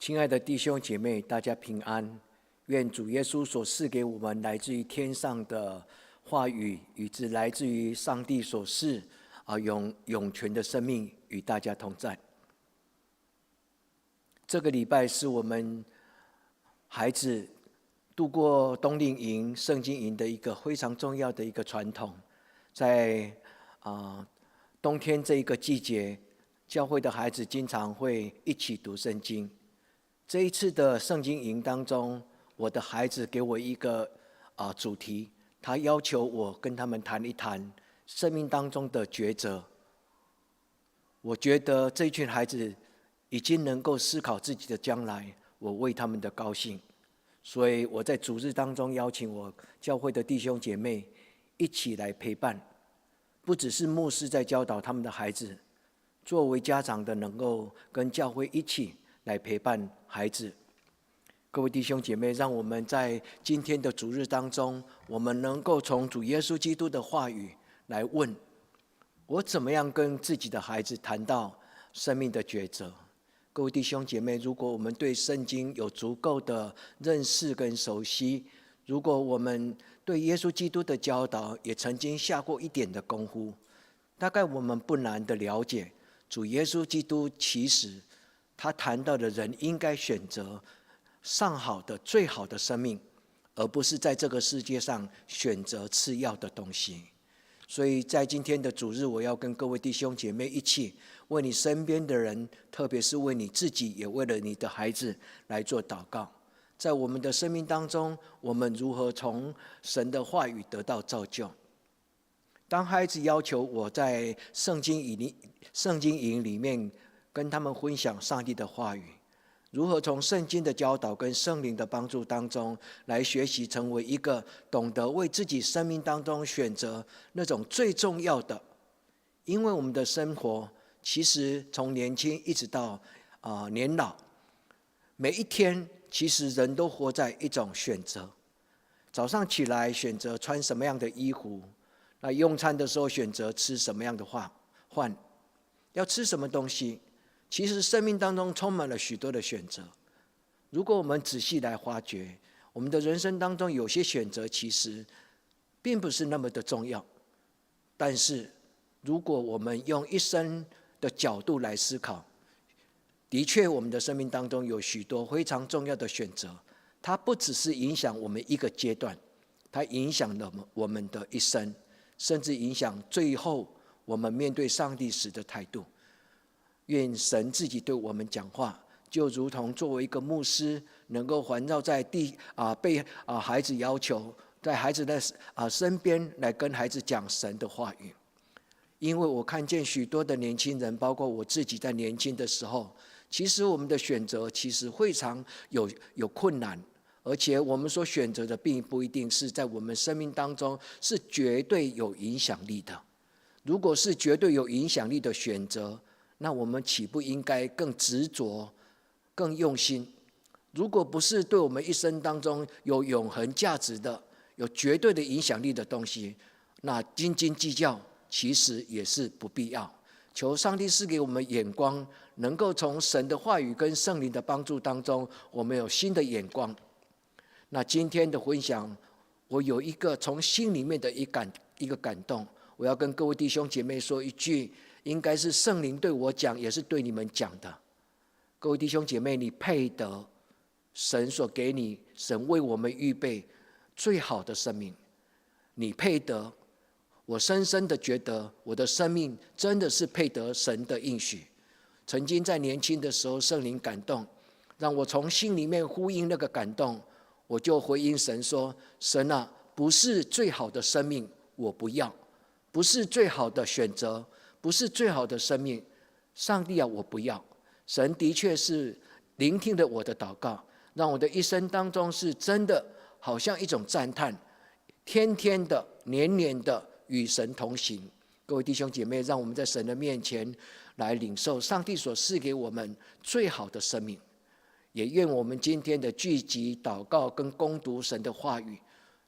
亲爱的弟兄姐妹，大家平安。愿主耶稣所赐给我们来自于天上的话语，以及来自于上帝所赐永存的生命，与大家同在。这个礼拜是我们孩子度过冬令营、圣经营的一个非常重要的一个传统。在冬天这一个季节，教会的孩子经常会一起读圣经。这一次的圣经营当中，我的孩子给我一个主题，他要求我跟他们谈一谈生命当中的抉择。我觉得这一群孩子已经能够思考自己的将来，我为他们的高兴。所以我在主日当中邀请我教会的弟兄姐妹一起来陪伴，不只是牧师在教导他们的孩子，作为家长的能够跟教会一起来陪伴孩子。各位弟兄姐妹，让我们在今天的主日当中，我们能够从主耶稣基督的话语来问，我怎么样跟自己的孩子谈到生命的抉择。各位弟兄姐妹，如果我们对圣经有足够的认识跟熟悉，如果我们对耶稣基督的教导也曾经下过一点的功夫，大概我们不难的了解，主耶稣基督其实他谈到的人应该选择上好的最好的生命，而不是在这个世界上选择次要的东西。所以在今天的主日，我要跟各位弟兄姐妹一起为你身边的人，特别是为你自己，也为了你的孩子来做祷告。在我们的生命当中，我们如何从神的话语得到造就？当孩子要求我在圣经营里面跟他们分享上帝的话语，如何从圣经的教导跟圣灵的帮助当中来学习，成为一个懂得为自己生命当中选择那种最重要的。因为我们的生活其实从年轻一直到年老，每一天其实人都活在一种选择。早上起来选择穿什么样的衣服，那用餐的时候选择吃什么样的饭，要吃什么东西。其实生命当中充满了许多的选择。如果我们仔细来发掘，我们的人生当中有些选择其实并不是那么的重要，但是如果我们用一生的角度来思考，的确我们的生命当中有许多非常重要的选择，它不只是影响我们一个阶段，它影响了我们的一生，甚至影响最后我们面对上帝时的态度。愿神自己对我们讲话，就如同作为一个牧师，能够环绕在被孩子要求，在孩子的身边来跟孩子讲神的话语。因为我看见许多的年轻人，包括我自己在年轻的时候，其实我们的选择其实非常有困难，而且我们所选择的并不一定是在我们生命当中是绝对有影响力的。如果是绝对有影响力的选择，那我们岂不应该更执着、更用心？如果不是对我们一生当中有永恒价值的、有绝对的影响力的东西，那斤斤计较其实也是不必要。求上帝赐给我们眼光，能够从神的话语跟圣灵的帮助当中，我们有新的眼光。那今天的分享，我有一个从心里面的一个感动，我要跟各位弟兄姐妹说一句，应该是圣灵对我讲，也是对你们讲的。各位弟兄姐妹，你配得神所给你，神为我们预备最好的生命。你配得，我深深的觉得我的生命真的是配得神的应许。曾经在年轻的时候，圣灵感动，让我从心里面呼应那个感动，我就回应神说：神啊，不是最好的生命我不要，不是最好的选择，不是最好的生命，上帝啊，我不要。神的确是聆听了我的祷告，让我的一生当中是真的好像一种赞叹，天天的、年年的与神同行。各位弟兄姐妹，让我们在神的面前来领受上帝所赐给我们最好的生命。也愿我们今天的聚集、祷告跟攻读神的话语，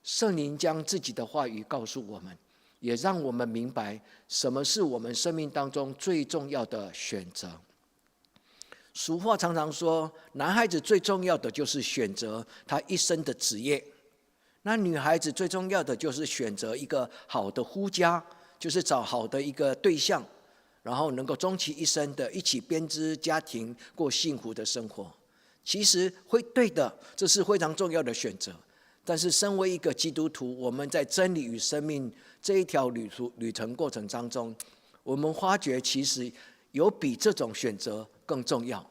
圣灵将自己的话语告诉我们，也让我们明白什么是我们生命当中最重要的选择。俗话常常说，男孩子最重要的就是选择他一生的职业，那女孩子最重要的就是选择一个好的夫家，就是找好的一个对象，然后能够终其一生的一起编织家庭，过幸福的生活。其实会对的，这是非常重要的选择。但是身为一个基督徒，我们在真理与生命这一条旅程过程当中，我们发觉其实有比这种选择更重要。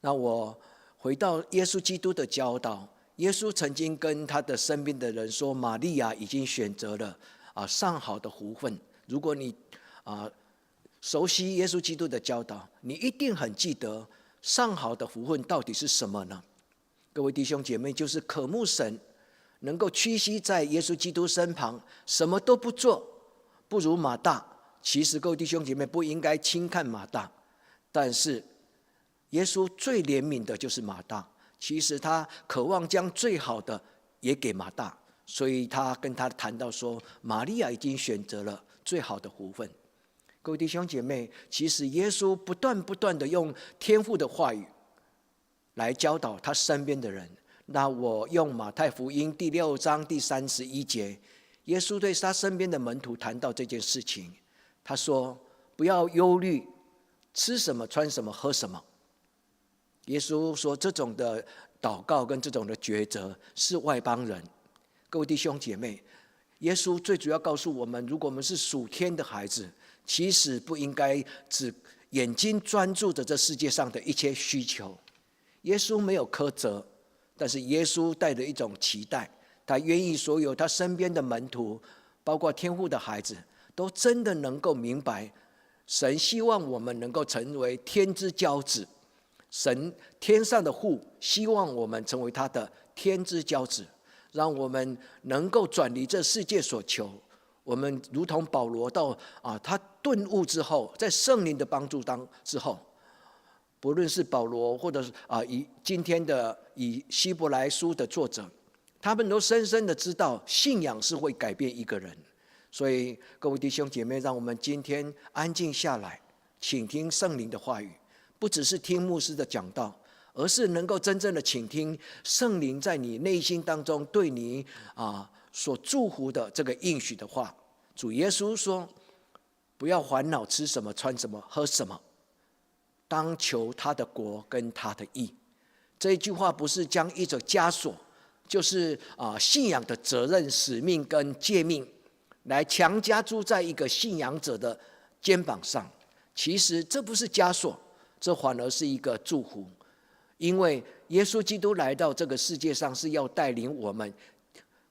那我回到耶稣基督的教导，耶稣曾经跟他的身边的人说，玛利亚已经选择了上好的福分。如果你熟悉耶稣基督的教导，你一定很记得上好的福分到底是什么呢？各位弟兄姐妹，就是渴慕神，能够屈膝在耶稣基督身旁，什么都不做，不如马大。其实各位弟兄姐妹不应该轻看马大，但是耶稣最怜悯的就是马大，其实他渴望将最好的也给马大，所以他跟他谈到说，玛利亚已经选择了最好的福分。各位弟兄姐妹，其实耶稣不断的用天父的话语来教导他身边的人。那我用马太福音第6章第31节，耶稣对他身边的门徒谈到这件事情，他说，不要忧虑吃什么穿什么喝什么。耶稣说，这种的祷告跟这种的抉择是外邦人。各位弟兄姐妹，耶稣最主要告诉我们，如果我们是属天的孩子，其实不应该只眼睛专注着这世界上的一切需求。耶稣没有苛责，但是耶稣带着一种期待，他愿意所有他身边的门徒，包括天父的孩子，都真的能够明白，神希望我们能够成为天之骄子，神天上的父希望我们成为他的天之骄子，让我们能够转离这世界所求。我们如同保罗到他顿悟之后，在圣灵的帮助之后，不论是保罗或者是以今天的以希伯来书的作者，他们都深深的知道信仰是会改变一个人。所以各位弟兄姐妹，让我们今天安静下来，倾听圣灵的话语，不只是听牧师的讲道，而是能够真正的倾听圣灵在你内心当中对你所祝福的这个应许的话。主耶稣说，不要烦恼吃什么穿什么喝什么，当求他的国跟他的义。这一句话不是将一种枷锁，就是信仰的责任使命跟诫命来强加诸在一个信仰者的肩膀上。其实这不是枷锁，这反而是一个祝福。因为耶稣基督来到这个世界上，是要带领我们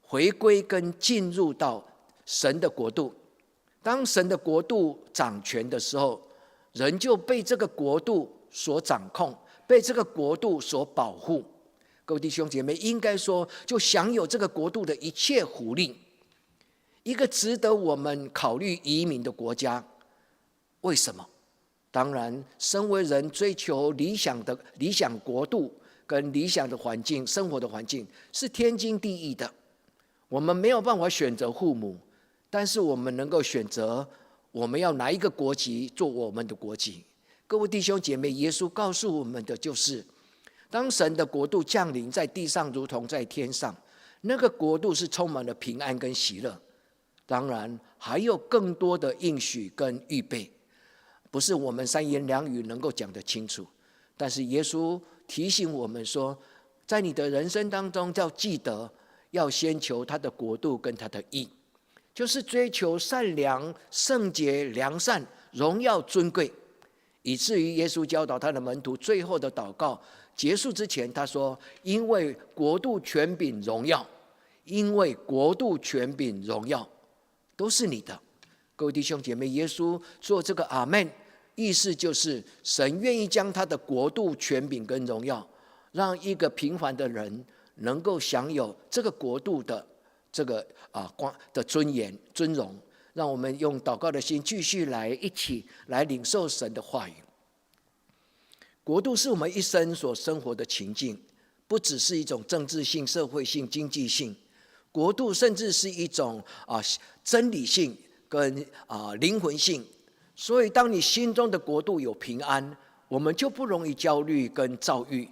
回归跟进入到神的国度。当神的国度掌权的时候，人就被这个国度所掌控，被这个国度所保护。各位弟兄姐妹，应该说就享有这个国度的一切福利。一个值得我们考虑移民的国家，为什么？当然，身为人追求理想国度跟理想的环境，生活的环境是天经地义的。我们没有办法选择父母，但是我们能够选择我们要哪一个国籍做我们的国籍。各位弟兄姐妹，耶稣告诉我们的就是，当神的国度降临在地上如同在天上，那个国度是充满了平安跟喜乐，当然还有更多的应许跟预备，不是我们三言两语能够讲得清楚。但是耶稣提醒我们说，在你的人生当中要记得，要先求他的国度跟他的义，就是追求善良、圣洁、良善、荣耀、尊贵。以至于耶稣教导他的门徒最后的祷告结束之前，他说，因为国度权柄荣耀，因为国度权柄荣耀都是你的。各位弟兄姐妹，耶稣做这个阿们，意思就是神愿意将他的国度权柄跟荣耀，让一个平凡的人能够享有这个国度的这个的尊严尊荣。让我们用祷告的心继续一起来领受神的话语。国度是我们一生所生活的情境，不只是一种政治性、社会性、经济性，国度甚至是一种真理性跟灵魂性。所以当你心中的国度有平安，我们就不容易焦虑跟躁郁，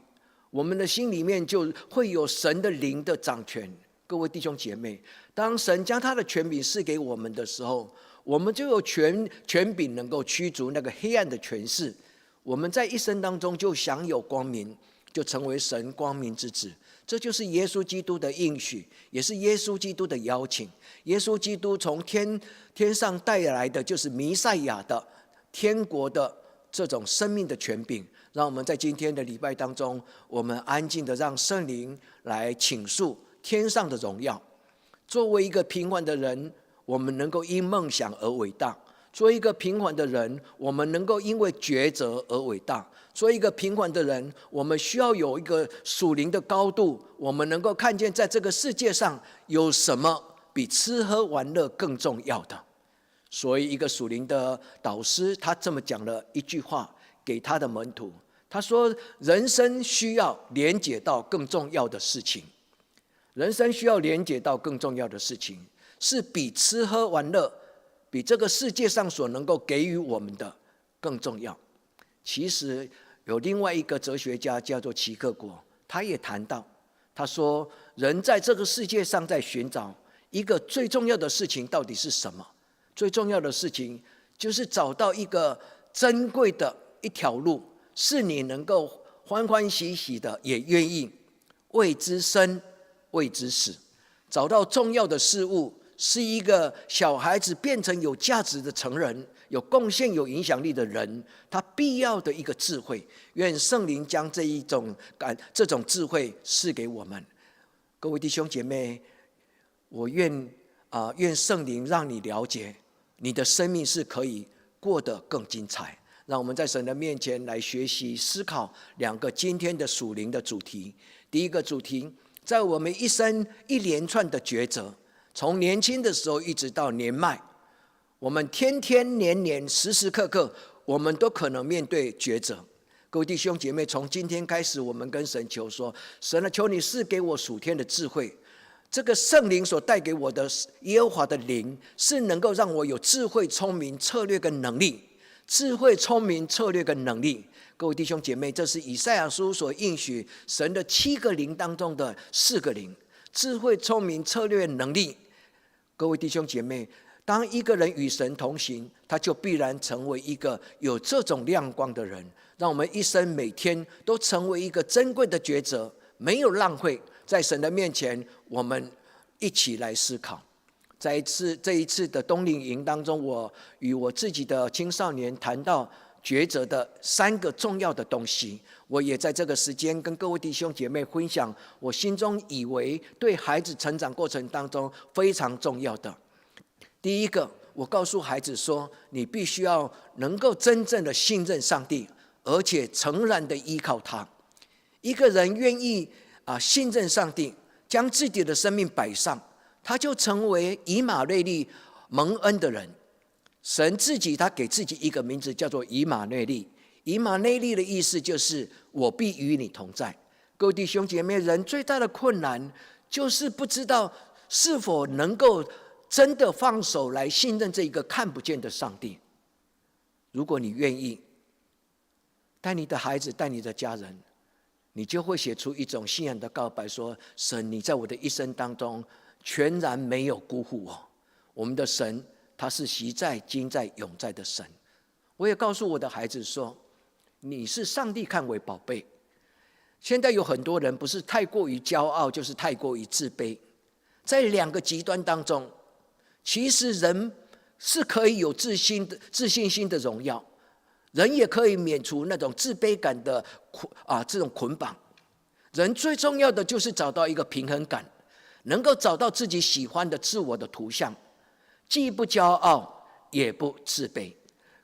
我们的心里面就会有神的灵的掌权。各位弟兄姐妹，当神将他的权柄赐给我们的时候，我们就有权柄能够驱逐那个黑暗的权势，我们在一生当中就享有光明，就成为神光明之子。这就是耶稣基督的应许，也是耶稣基督的邀请。耶稣基督从天上带来的就是弥赛亚的天国的这种生命的权柄。让我们在今天的礼拜当中，我们安静的让圣灵来倾诉天上的荣耀。作为一个平凡的人，我们能够因梦想而伟大；作为一个平凡的人，我们能够因为抉择而伟大；作为一个平凡的人，我们需要有一个属灵的高度，我们能够看见在这个世界上有什么比吃喝玩乐更重要的。所以一个属灵的导师，他这么讲了一句话给他的门徒，他说人生需要连结到更重要的事情，人生需要连结到更重要的事情，是比吃喝玩乐，比这个世界上所能够给予我们的更重要。其实有另外一个哲学家叫做齐克果，他也谈到，他说人在这个世界上在寻找一个最重要的事情到底是什么？最重要的事情就是找到一个珍贵的一条路，是你能够欢欢喜喜的，也愿意为之生为之死。找到重要的事物，是一个小孩子变成有价值的成人，有贡献有影响力的人，他必要的一个智慧。愿圣灵将这种智慧赐给我们。各位弟兄姐妹，我愿圣灵让你了解，你的生命是可以过得更精彩。让我们在神的面前来学习思考两个今天的属灵的主题。第一个主题，在我们一生一连串的抉择，从年轻的时候一直到年迈，我们天天年年时时刻刻，我们都可能面对抉择。各位弟兄姐妹，从今天开始，我们跟神求说，神啊，求你赐给我属天的智慧。这个圣灵所带给我的耶和华的灵，是能够让我有智慧、聪明、策略跟能力。智慧、聪明、策略跟能力。各位弟兄姐妹，这是以赛亚书所应许神的7个灵当中的4个灵：智慧、聪明、策略、能力。各位弟兄姐妹，当一个人与神同行，他就必然成为一个有这种亮光的人。让我们一生每天都成为一个珍贵的抉择，没有浪费。在神的面前，我们一起来思考。在这一次的冬令营当中，我与我自己的青少年谈到抉择的3个重要的东西。我也在这个时间跟各位弟兄姐妹分享我心中以为对孩子成长过程当中非常重要的。第一个，我告诉孩子说，你必须要能够真正的信任上帝，而且诚然的依靠他。一个人愿意信任上帝，将自己的生命摆上，他就成为以马内利蒙恩的人。神自己他给自己一个名字，叫做以马内利。以马内利的意思就是我必与你同在。各位弟兄姐妹，人最大的困难就是不知道是否能够真的放手来信任这一个看不见的上帝。如果你愿意带你的孩子，带你的家人，你就会写出一种信仰的告白，说神，你在我的一生当中全然没有辜负我。我们的神他是昔在今在永在的神。我也告诉我的孩子说，你是上帝看为宝贝。现在有很多人不是太过于骄傲，就是太过于自卑。在2个极端当中，其实人是可以有自信心的荣耀，人也可以免除那种自卑感的这种捆绑。人最重要的就是找到一个平衡感，能够找到自己喜欢的自我的图像，既不骄傲也不自卑。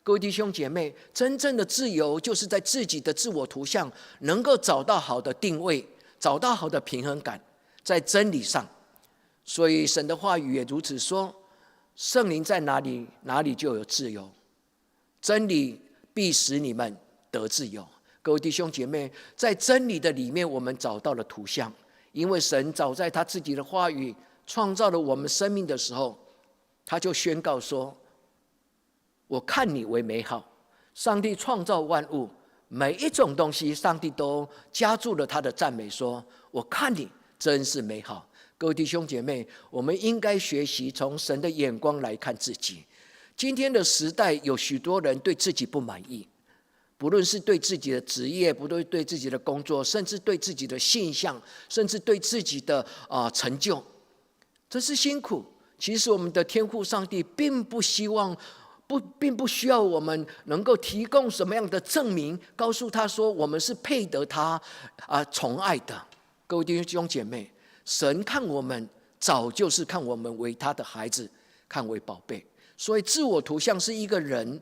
各位弟兄姐妹，真正的自由就是在自己的自我图像能够找到好的定位，找到好的平衡感，在真理上。所以神的话语也如此说，圣灵在哪里，哪里就有自由，真理必使你们得自由。各位弟兄姐妹，在真理的里面，我们找到了图像。因为神早在他自己的话语创造了我们生命的时候，他就宣告说，我看你为美好。上帝创造万物，每一种东西，上帝都加注了他的赞美，说：“我看你真是美好。”各位弟兄姐妹，我们应该学习从神的眼光来看自己。今天的时代，有许多人对自己不满意，不论是对自己的职业，不论对自己的工作，甚至对自己的性向，甚至对自己的成就，这是辛苦。其实我们的天父上帝并不希望。并不需要我们能够提供什么样的证明，告诉他说我们是配得他宠爱的。各位弟兄姐妹，神看我们早就是看我们为他的孩子，看为宝贝。所以自我图像是一个人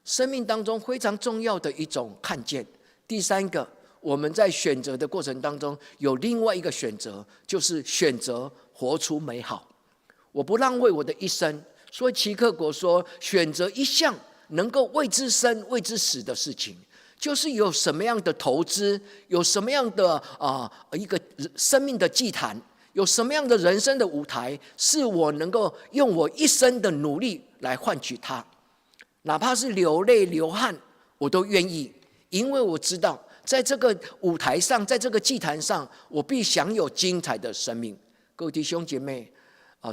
生命当中非常重要的一种看见。第三个，我们在选择的过程当中有另外一个选择，就是选择活出美好。我不浪费我的一生。所以齐克果说，选择一项能够为之生为之死的事情，就是有什么样的投资，有什么样的一个生命的祭坛，有什么样的人生的舞台，是我能够用我一生的努力来换取它，哪怕是流泪流汗，我都愿意，因为我知道在这个舞台上，在这个祭坛上，我必享有精彩的生命。各位弟兄姐妹，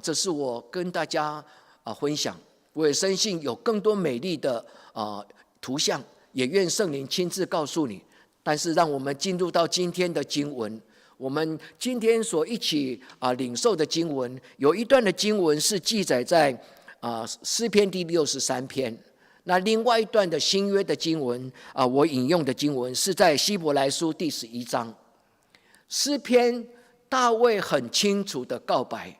这是我跟大家分享。我也深信有更多美丽的图像，也愿圣灵亲自告诉你。但是让我们进入到今天的经文，我们今天所一起领受的经文，有一段的经文是记载在诗篇第63篇。那另外一段的新约的经文我引用的经文是在希伯来书第11章。诗篇大卫很清楚的告白，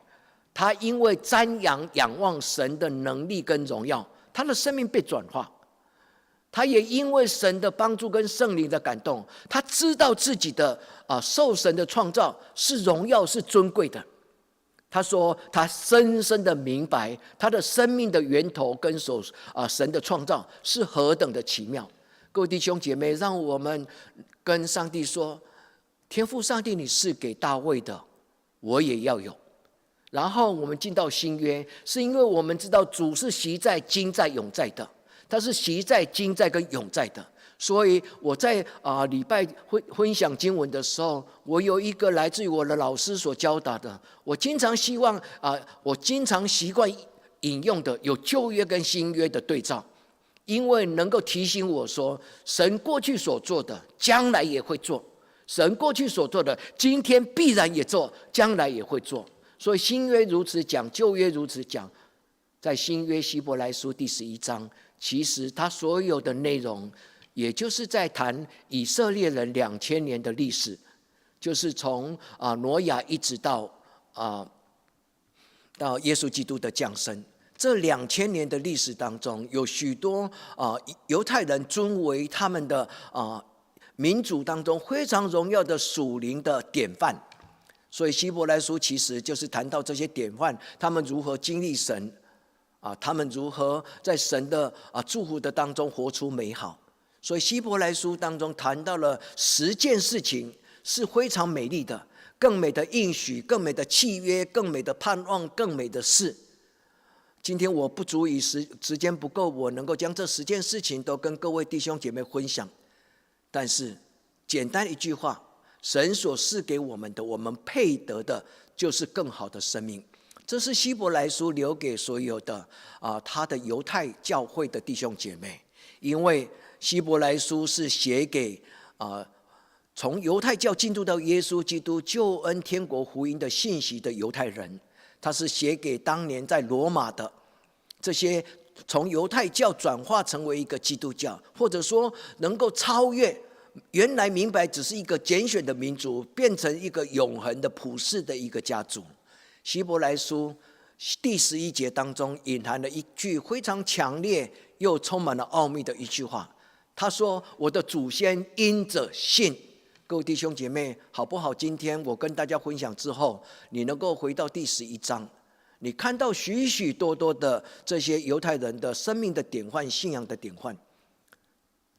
他因为瞻仰望神的能力跟荣耀，他的生命被转化。他也因为神的帮助跟圣灵的感动，他知道自己的受神的创造是荣耀是尊贵的。他说他深深的明白他的生命的源头跟神的创造是何等的奇妙。各位弟兄姐妹，让我们跟上帝说，天父上帝，你是给大卫的，我也要有。然后我们进到新约，是因为我们知道主是习在、今在、永在的，他是习在、今在跟永在的。所以我在礼拜分享经文的时候，我有一个来自于我的老师所教导的，我经常希望我经常习惯引用的有旧约跟新约的对照，因为能够提醒我说，神过去所做的，将来也会做；神过去所做的，今天必然也做，将来也会做。所以新约如此讲，旧约如此讲。在新约希伯来书第11章，其实它所有的内容，也就是在谈以色列人2000年的历史，就是从挪亚一直到耶稣基督的降生。这2000年的历史当中，有许多犹太人尊为他们的民族当中非常荣耀的属灵的典范。所以希伯来书其实就是谈到这些典范，他们如何经历神他们如何在神的祝福的当中活出美好。所以希伯来书当中谈到了10件事情是非常美丽的，更美的应许，更美的契约，更美的盼望，更美的事。今天我不足以时间不够，我能够将这10件事情都跟各位弟兄姐妹分享。但是简单一句话，神所赐给我们的，我们配得的就是更好的生命。这是希伯来书留给所有的他的犹太教会的弟兄姐妹，因为希伯来书是写给从犹太教进入到耶稣基督救恩天国福音的信息的犹太人，他是写给当年在罗马的这些从犹太教转化成为一个基督教，或者说能够超越原来明白只是一个拣选的民族，变成一个永恒的普世的一个家族。希伯来书第11节当中隐含了一句非常强烈又充满了奥秘的一句话，他说我的祖先因着信。各位弟兄姐妹好不好？今天我跟大家分享之后，你能够回到第11章，你看到许许多多的这些犹太人的生命的典范，信仰的典范。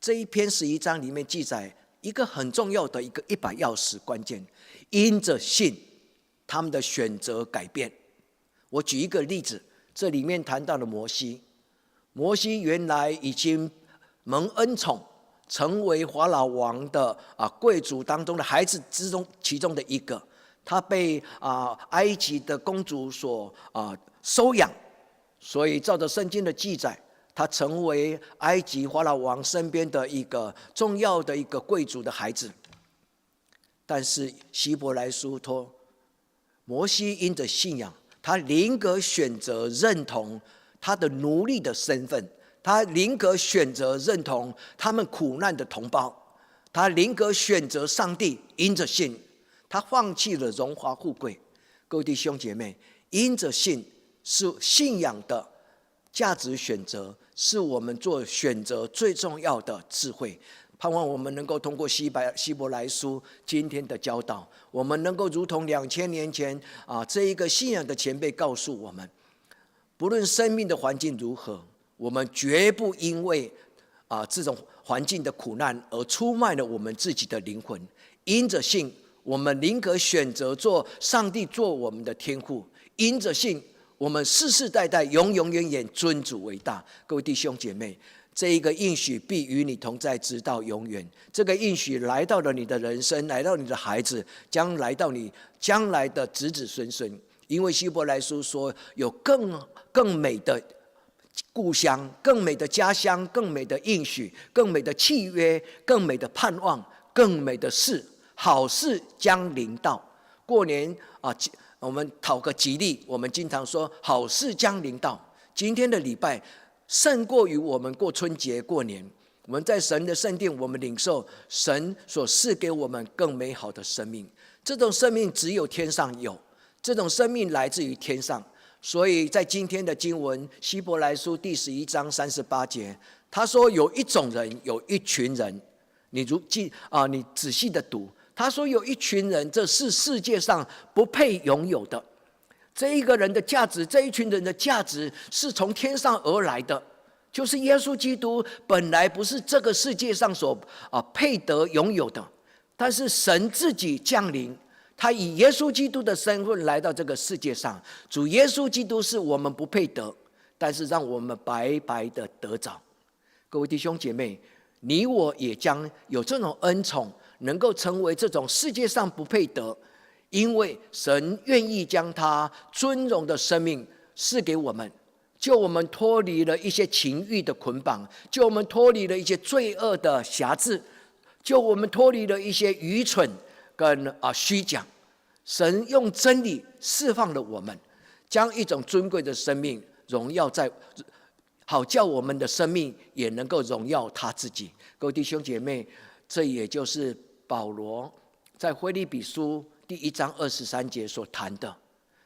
这一篇11章里面记载一个很重要的一个100钥匙关键，因着信他们的选择改变。我举一个例子，这里面谈到了摩西原来已经蒙恩宠，成为法老王的贵族当中的孩子其中的一个。他被埃及的公主所收养，所以照着圣经的记载，他成为埃及法老王身边的一个重要的一个贵族的孩子。但是希伯来书说，摩西因着信仰，他宁可选择认同他的奴隶的身份，他宁可选择认同他们苦难的同胞，他宁可选择上帝，因着信，他放弃了荣华富贵。各位弟兄姐妹，因着信是信仰的价值选择，是我们做选择最重要的智慧。盼望我们能够通过希伯来书今天的教导，我们能够如同2000年前这一个信仰的前辈告诉我们，不论生命的环境如何，我们绝不因为这种环境的苦难而出卖了我们自己的灵魂。因着信，我们宁可选择做上帝做我们的天父。因着信，我们世世代代永永远远尊主为大。各位弟兄姐妹，这一个应许必与你同在直到永远。这个应许来到了你的人生，来到你的孩子，将来到你将来的子子孙孙。因为希伯来书说，有更美的故乡，更美的家乡，更美的应许，更美的契约，更美的盼望，更美的事，好事将临到。过年我们讨个吉利，我们经常说好事将临到。今天的礼拜胜过于我们过春节过年。我们在神的圣殿，我们领受神所赐给我们更美好的生命。这种生命只有天上有，这种生命来自于天上。所以在今天的经文希伯来书第11章38节，他说有一种人，有一群人，你仔细的读，他说有一群人，这是世界上不配拥有的。这一个人的价值，这一群人的价值是从天上而来的，就是耶稣基督本来不是这个世界上所配得拥有的，但是神自己降临，他以耶稣基督的身份来到这个世界上。主耶稣基督是我们不配得，但是让我们白白的得着。各位弟兄姐妹，你我也将有这种恩宠，能够成为这种世界上不配得，因为神愿意将他尊荣的生命赐给我们，救我们脱离了一些情欲的捆绑，救我们脱离了一些罪恶的辖制，救我们脱离了一些愚蠢跟虚假。神用真理释放了我们，将一种尊贵的生命荣耀好叫我们的生命也能够荣耀他自己。各位弟兄姐妹，这也就是保罗在腓立比书第1章23节所谈的，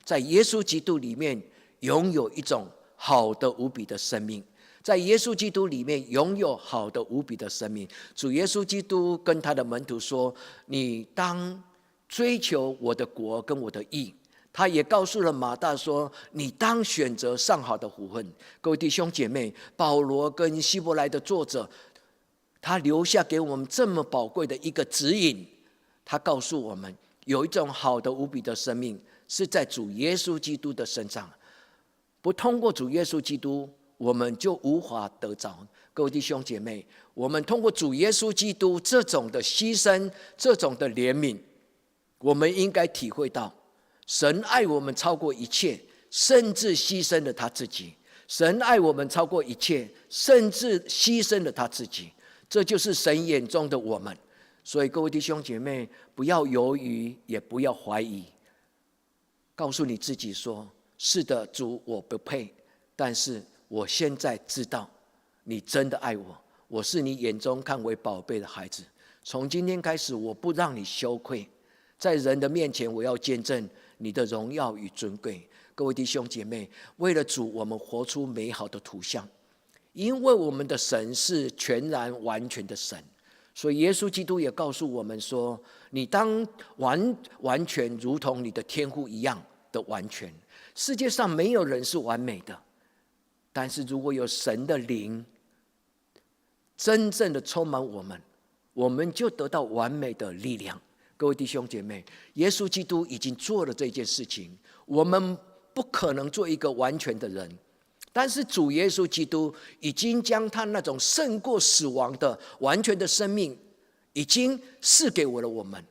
在耶稣基督里面拥有一种好的无比的生命，在耶稣基督里面拥有好的无比的生命。主耶稣基督跟他的门徒说，你当追求我的国跟我的义。他也告诉了马大说，你当选择上好的福分。各位弟兄姐妹，保罗跟希伯来的作者，他留下给我们这么宝贵的一个指引。他告诉我们，有一种好的无比的生命是在主耶稣基督的身上，不通过主耶稣基督，我们就无法得着。各位弟兄姐妹，我们通过主耶稣基督这种的牺牲，这种的怜悯，我们应该体会到神爱我们超过一切，甚至牺牲了他自己。神爱我们超过一切，甚至牺牲了他自己。这就是神眼中的我们。所以各位弟兄姐妹，不要犹豫，也不要怀疑，告诉你自己说，是的，主，我不配，但是我现在知道你真的爱我，我是你眼中看为宝贝的孩子。从今天开始，我不让你羞愧，在人的面前我要见证你的荣耀与尊贵。各位弟兄姐妹，为了主，我们活出美好的图像，因为我们的神是全然完全的神。所以耶稣基督也告诉我们说，你当完全如同你的天父一样的完全。世界上没有人是完美的，但是如果有神的灵真正的充满我们，我们就得到完美的力量。各位弟兄姐妹，耶稣基督已经做了这件事情，我们不可能做一个完全的人，但是主耶稣基督已经将他那种胜过死亡的完全的生命，已经赐给我们。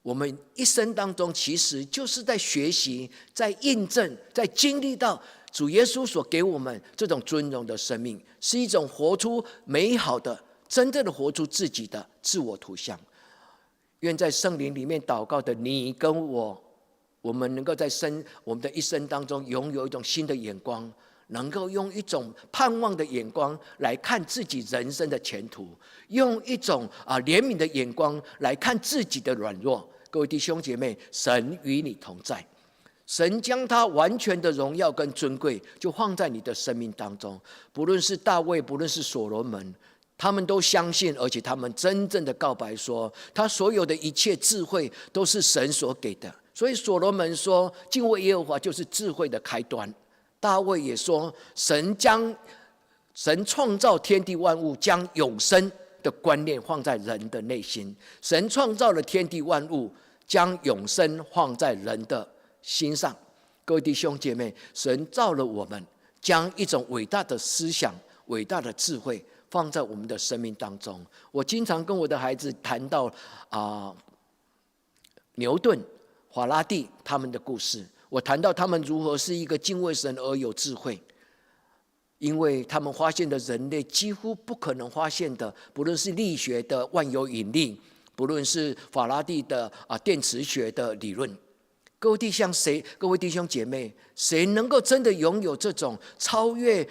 我们一生当中，其实就是在学习、在印证、在经历到主耶稣所给我们这种尊荣的生命，是一种活出美好的、真正的活出自己的自我图像。愿在圣灵里面祷告的你跟我们能够在我们的一生当中拥有一种新的眼光，能够用一种盼望的眼光来看自己人生的前途，用一种怜悯的眼光来看自己的软弱。各位弟兄姐妹，神与你同在，神将他完全的荣耀跟尊贵就放在你的生命当中。不论是大卫，不论是所罗门，他们都相信，而且他们真正的告白说，他所有的一切智慧都是神所给的。所以所罗门说，敬畏耶和华就是智慧的开端。大卫也说，神创造天地万物，将永生的观念放在人的内心。神创造了天地万物，将永生放在人的心上。各位弟兄姐妹，神造了我们，将一种伟大的思想、伟大的智慧放在我们的生命当中。我经常跟我的孩子谈到牛顿、法拉第他们的故事，我谈到他们如何是一个敬畏神而有智慧，因为他们发现了人类几乎不可能发现的，不论是力学的万有引力，不论是法拉第的电磁学的理论。各位弟兄姐妹，谁能够真的拥有这种超越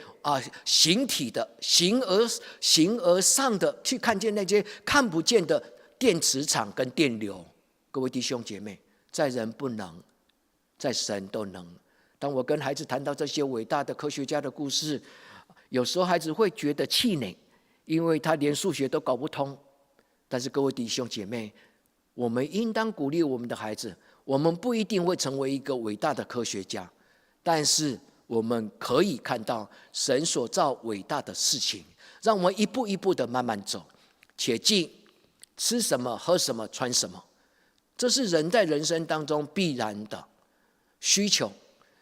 形体的形而上的去看见那些看不见的电磁场跟电流？各位弟兄姐妹，在人不能，在神都能。当我跟孩子谈到这些伟大的科学家的故事，有时候孩子会觉得气馁，因为他连数学都搞不通。但是各位弟兄姐妹，我们应当鼓励我们的孩子，我们不一定会成为一个伟大的科学家，但是我们可以看到神所造伟大的事情，让我们一步一步的慢慢走。且记吃什么、喝什么、穿什么，这是人在人生当中必然的需求。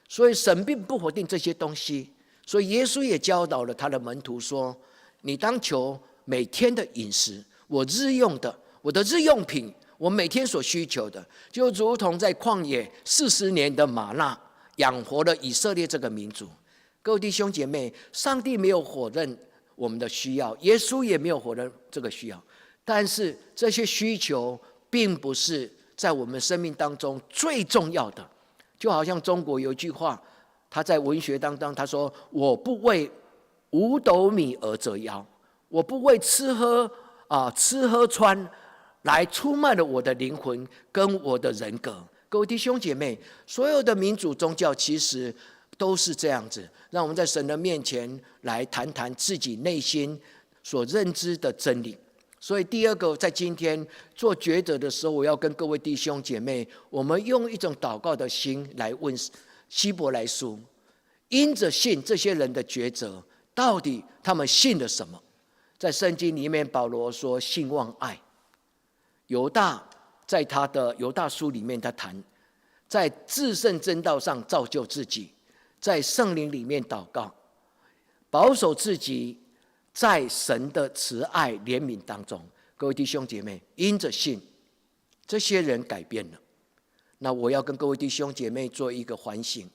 所以神并不否定这些东西，所以耶稣也教导了他的门徒说，你当求每天的饮食，我的日用品，我每天所需求的，就如同在旷野40年的玛纳养活了以色列这个民族。各位弟兄姐妹，上帝没有否认我们的需要，耶稣也没有否认这个需要，但是这些需求并不是在我们生命当中最重要的。就好像中国有一句话，他在文学当中他说，我不为5斗米而折腰，我不为吃喝穿来出卖了我的灵魂跟我的人格。各位弟兄姐妹，所有的民主宗教其实都是这样子，让我们在神的面前来谈谈自己内心所认知的真理。所以第二个，在今天做抉择的时候，我要跟各位弟兄姐妹，我们用一种祷告的心来问希伯来书，因着信这些人的抉择，到底他们信了什么？在圣经里面，保罗说信望爱。犹大在他的犹大书里面，他谈在至圣真道上造就自己，在圣灵里面祷告，保守自己在神的慈爱怜悯当中。各位弟兄姐妹，因着信，这些人改变了。那我要跟各位弟兄姐妹做一个反省，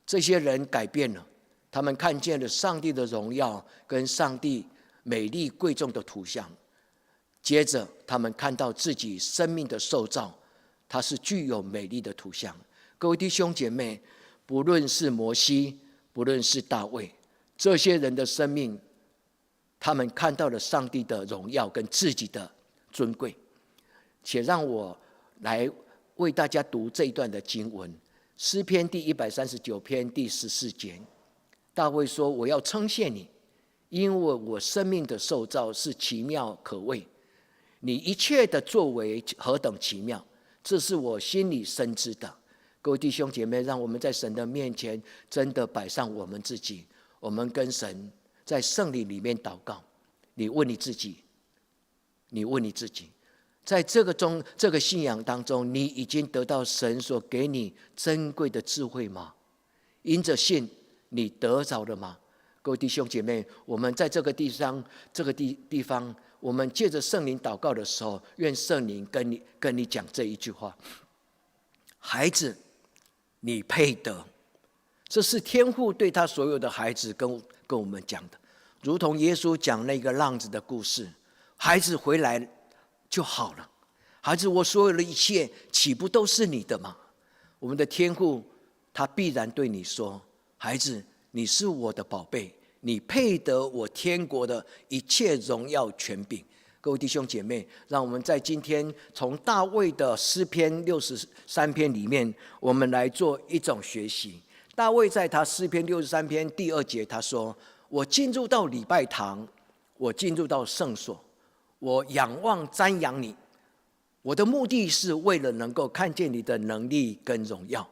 这些人改变了，他们看见了上帝的荣耀跟上帝美丽贵重的图像，接着他们看到自己生命的受造，它是具有美丽的图像。各位弟兄姐妹，不论是摩西，不论是大卫，这些人的生命，他们看到了上帝的荣耀跟自己的尊贵。且让我来为大家读这一段的经文，诗篇第139篇第14节。大卫说，我要称谢你，因为我生命的受造是奇妙可畏，你一切的作为何等奇妙，这是我心里深知的。各位弟兄姐妹，让我们在神的面前真的摆上我们自己，我们跟神在圣灵里面祷告。你问你自己，在这个信仰当中，你已经得到神所给你珍贵的智慧吗？因着信，你得着了吗？各位弟兄姐妹，我们在这个地方，我们借着圣灵祷告的时候，愿圣灵跟你讲这一句话：孩子，你配得。这是天父对他所有的孩子跟我们讲的，如同耶稣讲那个浪子的故事，孩子回来就好了。孩子，我所有的一切岂不都是你的吗？我们的天父他必然对你说，孩子，你是我的宝贝，你配得我天国的一切荣耀权柄。各位弟兄姐妹，让我们在今天从大卫的诗篇63篇里面，我们来做一种学习。大卫在他诗篇63篇第2节，他说：我进入到礼拜堂，我进入到圣所，我仰望瞻仰你，我的目的是为了能够看见你的能力跟荣耀。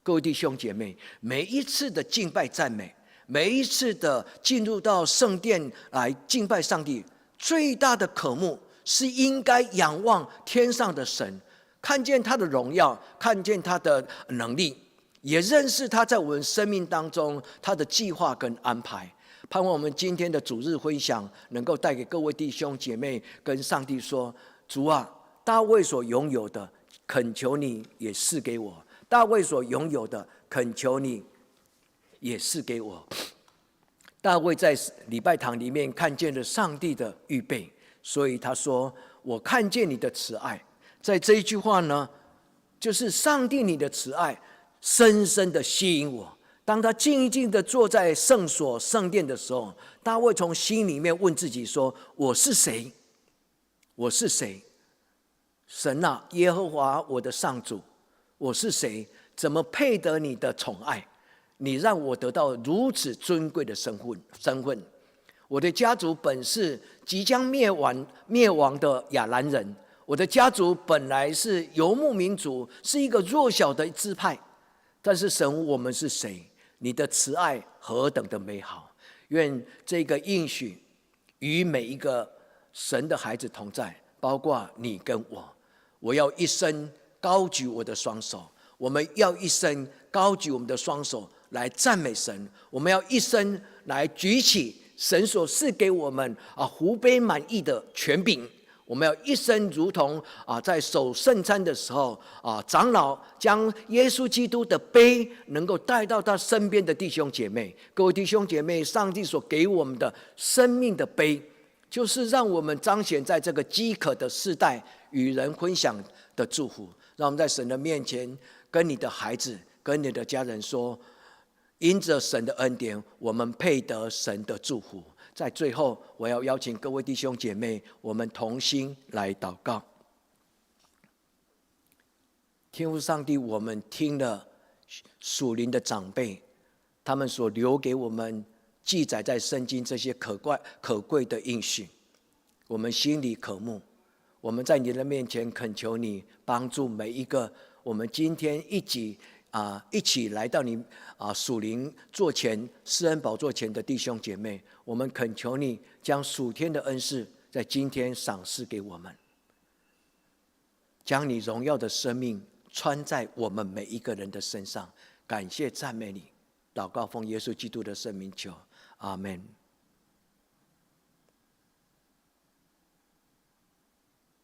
各位弟兄姐妹，每一次的敬拜赞美，每一次的进入到圣殿来敬拜上帝，最大的渴慕是应该仰望天上的神，看见他的荣耀，看见他的能力，也认识他在我们生命当中他的计划跟安排。盼望我们今天的主日分享能够带给各位弟兄姐妹跟上帝说：主啊，大卫所拥有的，恳求你也赐给我；大卫所拥有的，恳求你也赐给我。大卫在礼拜堂里面看见了上帝的预备，所以他说：我看见你的慈爱。在这一句话呢，就是上帝你的慈爱深深的吸引我。当他静静的坐在圣所圣殿的时候，大卫从心里面问自己说：我是谁？我是谁？神啊，耶和华我的上主，我是谁？怎么配得你的宠爱？你让我得到如此尊贵的身份。我的家族本是即将灭亡的亚兰人，我的家族本来是游牧民族，是一个弱小的支派。但是神，我们是谁？你的慈爱何等的美好！愿这个应许与每一个神的孩子同在，包括你跟我。我要一生高举我的双手，我们要一生高举我们的双手来赞美神，我们要一生来举起神所赐给我们湖杯满溢的权柄。我们要一生如同在守圣餐的时候长老将耶稣基督的杯能够带到他身边的弟兄姐妹。各位弟兄姐妹，上帝所给我们的生命的杯，就是让我们彰显在这个饥渴的世代与人分享的祝福。让我们在神的面前跟你的孩子跟你的家人说，因着神的恩典，我们配得神的祝福。在最后，我要邀请各位弟兄姐妹，我们同心来祷告。天父上帝，我们听了属灵的长辈他们所留给我们记载在圣经这些可贵的应许，我们心里渴慕。我们在你的面前恳求你帮助每一个我们今天一起来到你属灵座前施恩宝座前的弟兄姐妹，我们恳求你将属天的恩赐在今天赏赐给我们，将你荣耀的生命穿在我们每一个人的身上。感谢赞美你，祷告奉耶稣基督的圣名求，阿们。